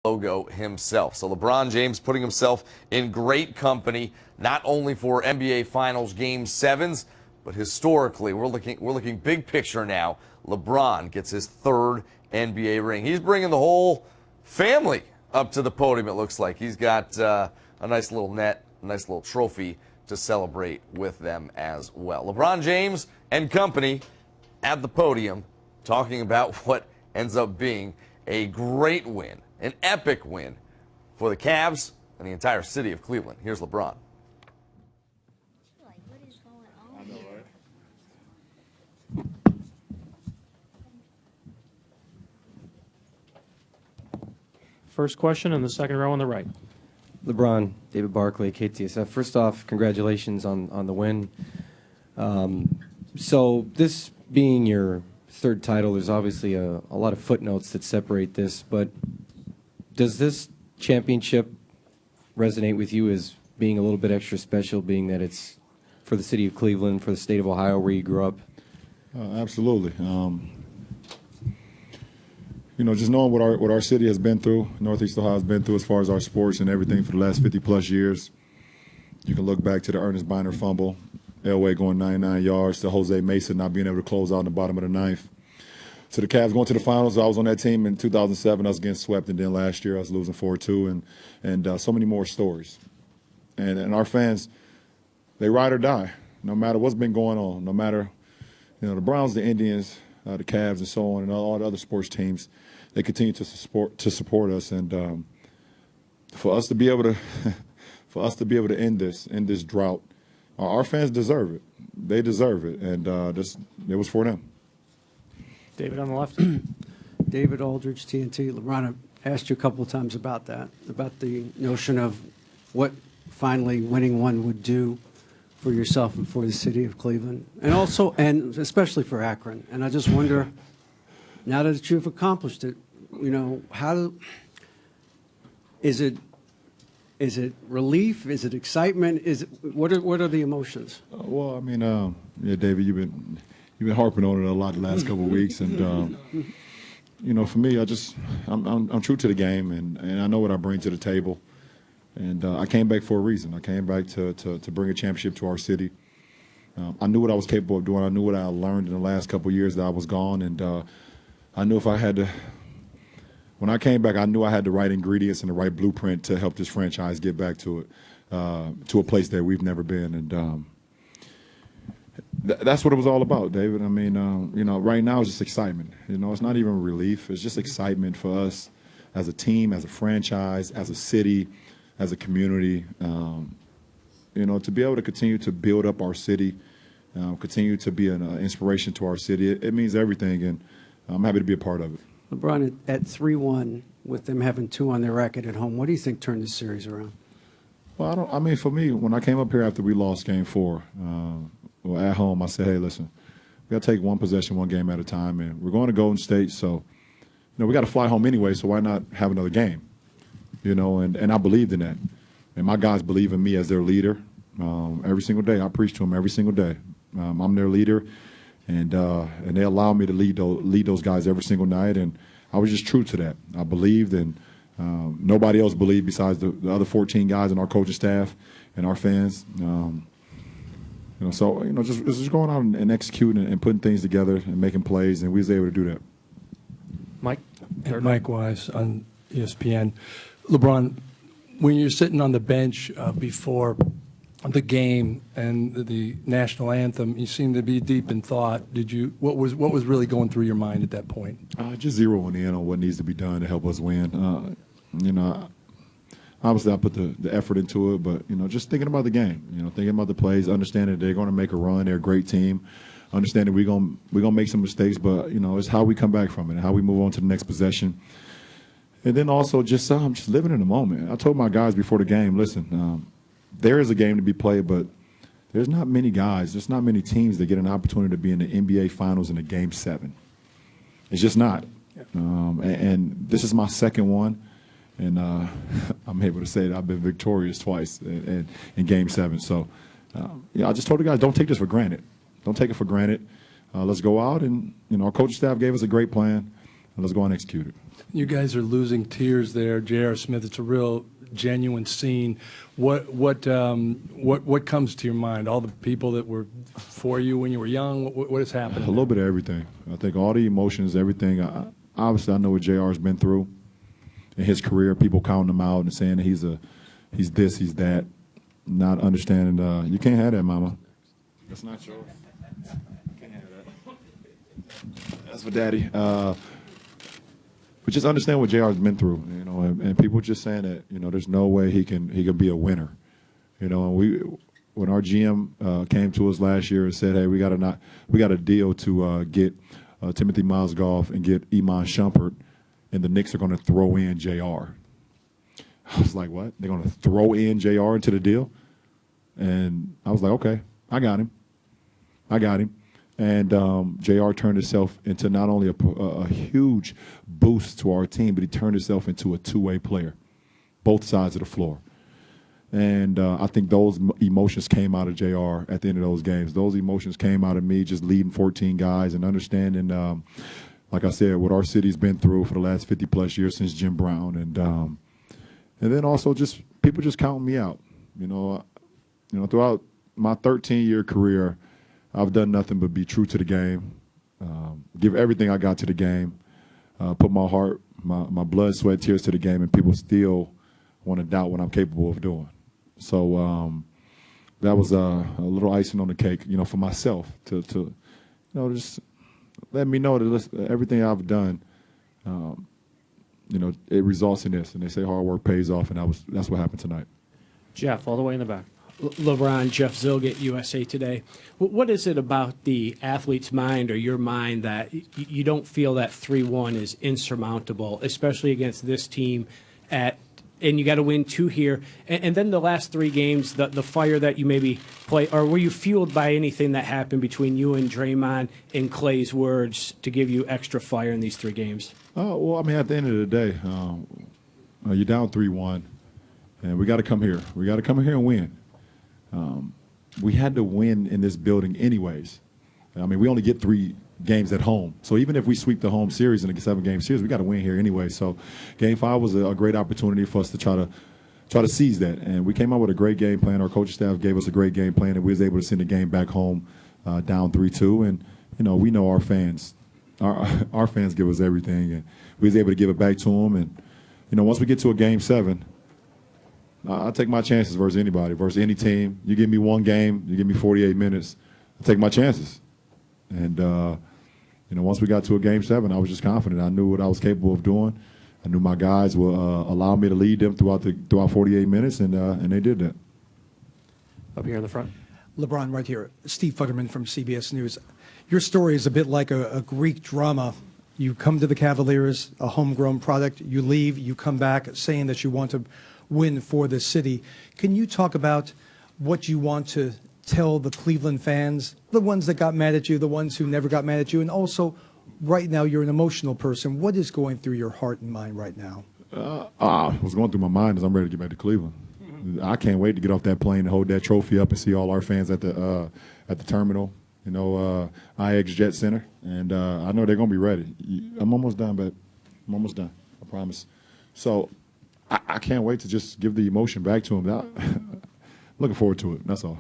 logo himself. So LeBron James putting himself in great company, not only for NBA Finals Game 7s, but historically, we're looking big picture now. LeBron gets his third NBA ring. He's bringing the whole family up to the podium, it looks like. He's got a nice little net, a nice little trophy to celebrate with them as well. LeBron James and company at the podium talking about what ends up being a great win, an epic win for the Cavs and the entire city of Cleveland. Here's LeBron. First question in the second row on the right. LeBron, David Barkley, KTSF. First off, congratulations on the win. So this being your third title, there's obviously a lot of footnotes that separate this, but does this championship resonate with you as being a little bit extra special, being that it's for the city of Cleveland, for the state of Ohio where you grew up? Absolutely. Just knowing what our city has been through, Northeast Ohio has been through as far as our sports and everything for the last 50-plus years. You can look back to the Ernest Biner fumble, Elway going 99 yards, to Jose Mason not being able to close out in the bottom of the ninth. To the Cavs going to the finals. I was on that team in 2007. I was getting swept, and then last year I was losing 4-2, and so many more stories. And our fans, they ride or die, no matter what's been going on, no matter, the Browns, the Indians, the Cavs, and so on, and all the other sports teams. They continue to support us, and for us to be able to end this drought, our fans deserve it. They deserve it, and it was for them. David on the left. David Aldridge, TNT. LeBron, I asked you a couple of times about that, about the notion of what finally winning one would do for yourself and for the city of Cleveland, and especially for Akron. And I just wonder, now that you've accomplished it, is it relief? Is it excitement? What are the emotions? Well, David, you've been harping on it a lot the last couple of weeks, and for me, I'm true to the game, and I know what I bring to the table, and I came back for a reason. I came back to bring a championship to our city. I knew what I was capable of doing. I knew what I learned in the last couple of years that I was gone, and I knew if I had to. When I came back, I knew I had the right ingredients and the right blueprint to help this franchise get back to a place that we've never been, and that's what it was all about, David. Right now it's just excitement. It's not even relief. It's just excitement for us as a team, as a franchise, as a city, as a community. To be able to continue to build up our city, continue to be an inspiration to our city, it means everything, and I'm happy to be a part of it. LeBron, at 3-1, with them having 2 on their record at home, what do you think turned this series around? Well, for me, when I came up here after we lost Game 4, at home, I said, hey, listen, we got to take one possession, one game at a time, and we're going to Golden State, so we got to fly home anyway, so why not have another game? And I believed in that. And my guys believe in me as their leader. Every single day, I preach to them every single day. I'm their leader, and they allow me to lead those guys every single night, and I was just true to that. I believed, and nobody else believed besides the other 14 guys in our coaching staff and our fans. Just going out and executing and putting things together and making plays, and we was able to do that. Mike? Mike Wise on ESPN. LeBron, when you're sitting on the bench before the game and the national anthem, you seem to be deep in thought. What was really going through your mind at that point? Just zeroing in on what needs to be done to help us win. Obviously I put the effort into it, but just thinking about the game, thinking about the plays, understanding they're going to make a run, they're a great team, understanding we're gonna make some mistakes, but it's how we come back from it and how we move on to the next possession. And then also just living in the moment. I told my guys before the game, listen, there is a game to be played, but there's not many teams that get an opportunity to be in the NBA Finals in a Game 7. It's just not. And this is my second one, and I'm able to say that I've been victorious twice in Game 7. So, I just told the guys, don't take this for granted. Don't take it for granted. Let's go out, and our coaching staff gave us a great plan, and let's go and execute it. You guys are losing tears there, J.R. Smith. It's a real genuine scene. What comes to your mind? All the people that were for you when you were young. What has happened? A little bit of everything. I think all the emotions, everything. Obviously, I know what JR's been through in his career. People counting him out and saying that he's this, he's that. Not understanding. You can't have that, Mama. That's not yours. Can't have that. That's for Daddy. But just understand what JR's been through, you know, and people just saying that, you know, there's no way he can be a winner, you know. And when our GM came to us last year and said, hey, we got a deal to get Timothy Mozgov and get Iman Shumpert, and the Knicks are going to throw in JR. I was like, what? They're going to throw in JR into the deal? And I was like, okay, I got him. And JR turned himself into not only a huge boost to our team, but he turned himself into a two-way player, both sides of the floor. And I think those emotions came out of JR at the end of those games. Those emotions came out of me just leading 14 guys and understanding, like I said, what our city's been through for the last 50-plus years since Jim Brown. And then also just people just counting me out. You know, throughout my 13-year career, I've done nothing but be true to the game, give everything I got to the game, put my heart, my blood, sweat, tears to the game, and people still want to doubt what I'm capable of doing. So that was a little icing on the cake, you know, for myself to you know, just let me know that everything I've done, you know, it results in this. And they say hard work pays off, and that's what happened tonight. Jeff, all the way in the back. LeBron, Jeff Zilgett, USA Today. What is it about the athlete's mind or your mind that you don't feel that 3-1 is insurmountable, especially against this team and you got to win 2 here. And then the last 3 games, the fire that you maybe play, or were you fueled by anything that happened between you and Draymond and Clay's words to give you extra fire in these 3 games? Oh, well, I mean, at the end of the day, you're down 3-1, and we got to come here. We got to come here and win. We had to win in this building anyways. I mean, we only get 3 games at home. So even if we sweep the home series in a 7-game series, we got to win here anyway. So Game 5 was a great opportunity for us to try to seize that. And we came out with a great game plan. Our coaching staff gave us a great game plan, and we was able to send the game back home down 3-2. And, you know, we know our fans. Our fans give us everything, and we was able to give it back to them. And, you know, once we get to a Game 7, I'll take my chances versus anybody, versus any team. You give me 1 game, you give me 48 minutes, I'll take my chances. And, you know, once we got to a Game 7, I was just confident. I knew what I was capable of doing. I knew my guys would allow me to lead them throughout 48 minutes, and they did that. Up here in the front. LeBron, right here. Steve Futterman from CBS News. Your story is a bit like a Greek drama. You come to the Cavaliers, a homegrown product. You leave, you come back saying that you want to win for the city. Can you talk about what you want to tell the Cleveland fans, the ones that got mad at you, the ones who never got mad at you, and also right now you're an emotional person. What is going through your heart and mind right now? What's going through my mind is I'm ready to get back to Cleveland. I can't wait to get off that plane and hold that trophy up and see all our fans at the terminal, you know, IX Jet Center. And I know they're going to be ready. I'm almost done, but I'm almost done. I promise. So I can't wait to just give the emotion back to them. Looking forward to it. That's all.